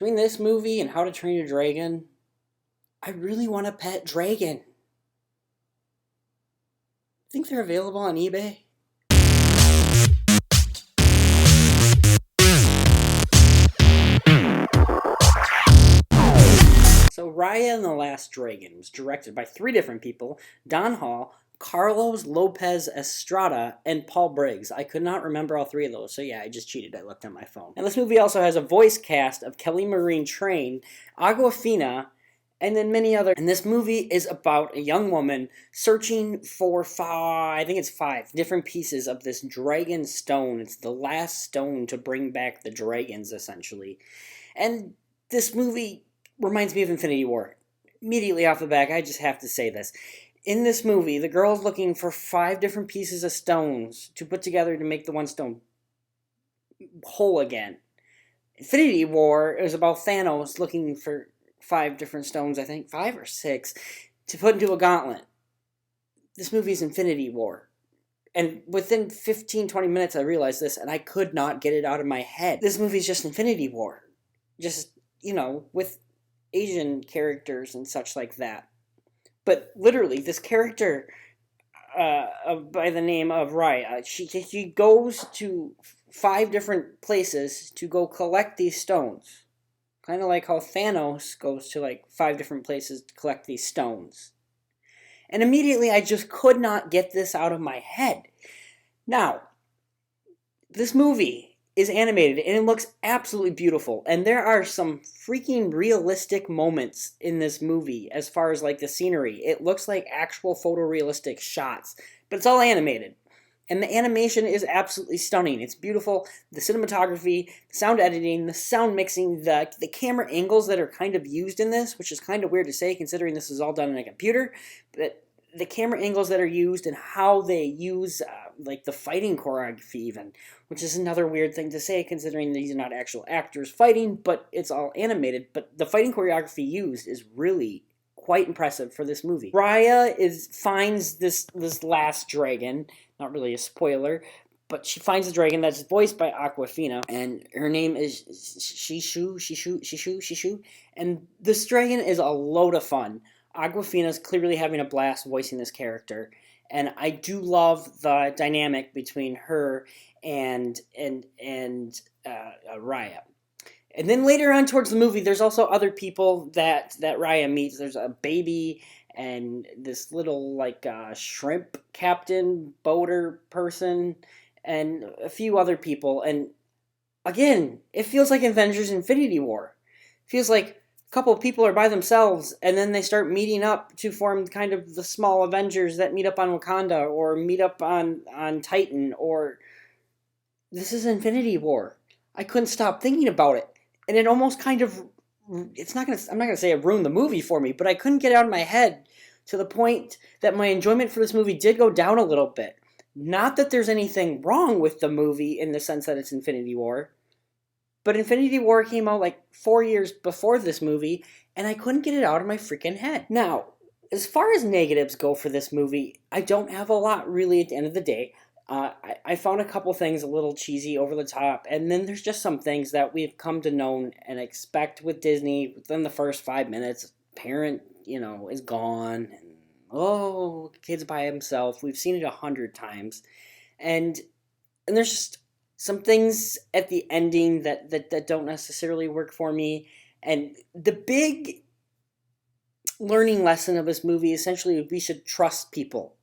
Between this movie and How to Train Your Dragon, I really want a pet dragon. Think they're available on eBay? So Raya and the Last Dragon was directed by three different people: Don Hall, Carlos López Estrada, and Paul Briggs. I could not remember all three of those, so yeah, I just cheated. I looked on my phone. And this movie also has a voice cast of Kelly Marie Tran, Awkwafina, and then many other. And this movie is about a young woman searching for I think it's 5 different pieces of this dragon stone. It's the last stone to bring back the dragons, essentially. And this movie reminds me of Infinity War. Immediately off the back, I just have to say this. In this movie, the girl's looking for 5 different pieces of stones to put together to make the one stone whole again. Infinity War is about Thanos looking for 5 different stones, I think, 5 or 6, to put into a gauntlet. This movie's Infinity War. And within 15-20 minutes, I realized this, and I could not get it out of my head. This movie's just Infinity War. Just, with Asian characters and such like that. But literally, this character by the name of Raya, she goes to 5 different places to go collect these stones. Kind of like how Thanos goes to 5 different places to collect these stones. And immediately I just could not get this out of my head. Now, this movie is animated and it looks absolutely beautiful, and there are some freaking realistic moments in this movie as far as the scenery. It looks like actual photorealistic shots, but it's all animated, and the animation is absolutely stunning. It's beautiful. The cinematography, the sound editing, the sound mixing, the camera angles that are kind of used in this, which is kind of weird to say considering this is all done in a computer, but the camera angles that are used and how they use the fighting choreography even, which is another weird thing to say considering these are not actual actors fighting, but it's all animated. But the fighting choreography used is really quite impressive for this movie. Raya finds this last dragon, not really a spoiler, but she finds a dragon that's voiced by Awkwafina, and her name is Shishu, and this dragon is a load of fun. Awkwafina's clearly having a blast voicing this character, and I do love the dynamic between her and Raya. And then later on towards the movie, there's also other people that Raya meets. There's a baby and this little shrimp captain, boater person, and a few other people. And again, it feels like Avengers Infinity War. It feels like couple of people are by themselves, and then they start meeting up to form kind of the small Avengers that meet up on Wakanda, or meet up on Titan, or... This is Infinity War. I couldn't stop thinking about it, and it almost kind of... I'm not gonna say it ruined the movie for me, but I couldn't get it out of my head to the point that my enjoyment for this movie did go down a little bit. Not that there's anything wrong with the movie in the sense that it's Infinity War, but Infinity War came out 4 years before this movie, and I couldn't get it out of my freaking head. Now, as far as negatives go for this movie, I don't have a lot really at the end of the day. I found a couple things a little cheesy, over the top, and then there's just some things that we've come to know and expect with Disney. Within the first 5 minutes, parent, is gone, and kid's by himself. We've seen it 100 times, and there's just some things at the ending that don't necessarily work for me. And the big learning lesson of this movie, essentially, we should trust people.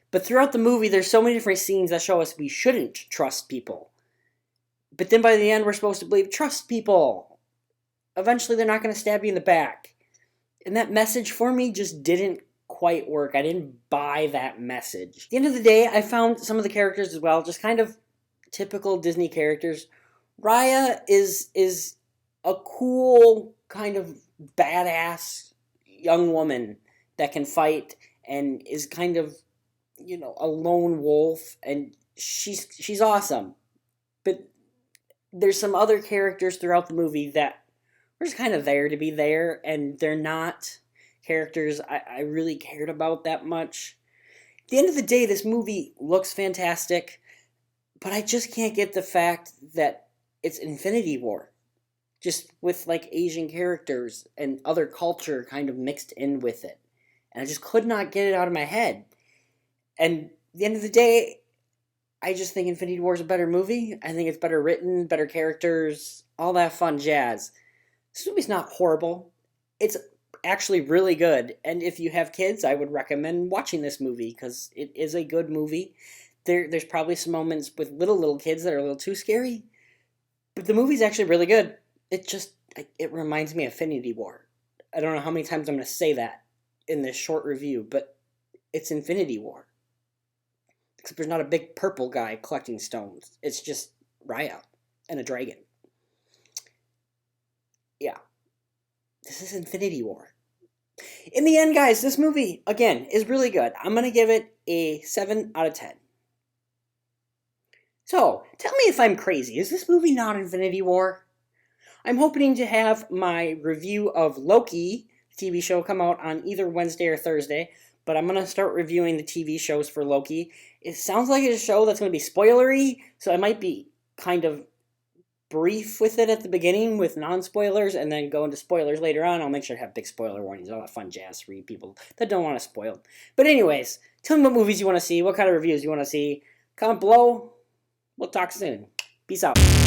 But throughout the movie, there's so many different scenes that show us we shouldn't trust people. But then by the end, we're supposed to believe, trust people. Eventually, they're not going to stab you in the back. And that message for me just didn't quite work. I didn't buy that message. At the end of the day, I found some of the characters as well just kind of typical Disney characters. Raya is a cool, kind of badass young woman that can fight and is kind of, a lone wolf, and she's awesome. But there's some other characters throughout the movie that are just kind of there to be there, and they're not characters I really cared about that much. At the end of the day, this movie looks fantastic, but I just can't get the fact that it's Infinity War. just with like Asian characters and other culture kind of mixed in with it. And I just could not get it out of my head. And at the end of the day, I just think Infinity War is a better movie. I think it's better written, better characters, all that fun jazz. This movie's not horrible. It's actually really good. And if you have kids, I would recommend watching this movie because it is a good movie. There's probably some moments with little kids that are a little too scary, but the movie's actually really good. It reminds me of Infinity War. I don't know how many times I'm going to say that in this short review, but it's Infinity War. Except there's not a big purple guy collecting stones. It's just Raya and a dragon. Yeah. This is Infinity War. In the end, guys, this movie, again, is really good. I'm going to give it a 7 out of 10. So, tell me if I'm crazy. Is this movie not Infinity War? I'm hoping to have my review of Loki TV show come out on either Wednesday or Thursday, but I'm going to start reviewing the TV shows for Loki. It sounds like it's a show that's going to be spoilery, so I might be kind of brief with it at the beginning with non-spoilers and then go into spoilers later on. I'll make sure to have big spoiler warnings, all that fun jazz for you people that don't want to spoil. But anyways, tell me what movies you want to see, what kind of reviews you want to see. Comment below. We'll talk soon. Peace out.